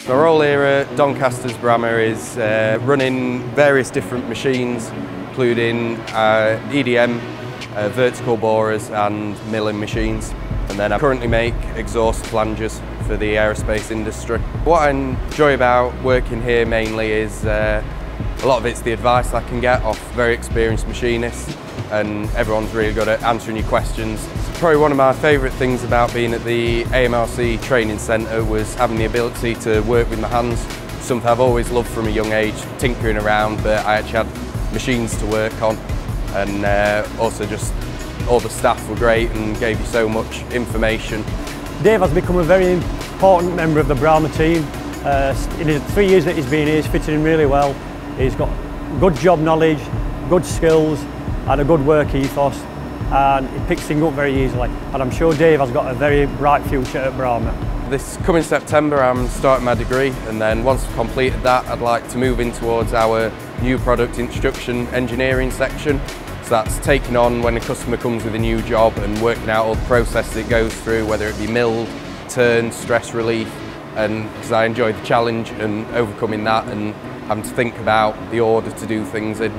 My role here at Doncaster's Brammer is running various different machines, including EDM, vertical borers and milling machines. And then I currently make exhaust flangers for the aerospace industry. What I enjoy about working here mainly is a lot of it's the advice I can get off very experienced machinists, and everyone's really good at answering your questions. Probably one of my favourite things about being at the AMRC Training Centre was having the ability to work with my hands. Something I've always loved from a young age, tinkering around, but I actually had machines to work on, and also just all the staff were great and gave you so much information. Dave has become a very important member of the Brammer team. In the 3 years that he's been here, he's fitted in really well. He's got good job knowledge, good skills and a good work ethos, and he picks things up very easily. And I'm sure Dave has got a very bright future at Brammer. This coming September I'm starting my degree, and then once I've completed that I'd like to move in towards our new product introduction engineering section. So that's taking on when a customer comes with a new job and working out all the processes it goes through, whether it be milled, turned, stress relief, and because I enjoy the challenge and overcoming that and having to think about the order to do things in.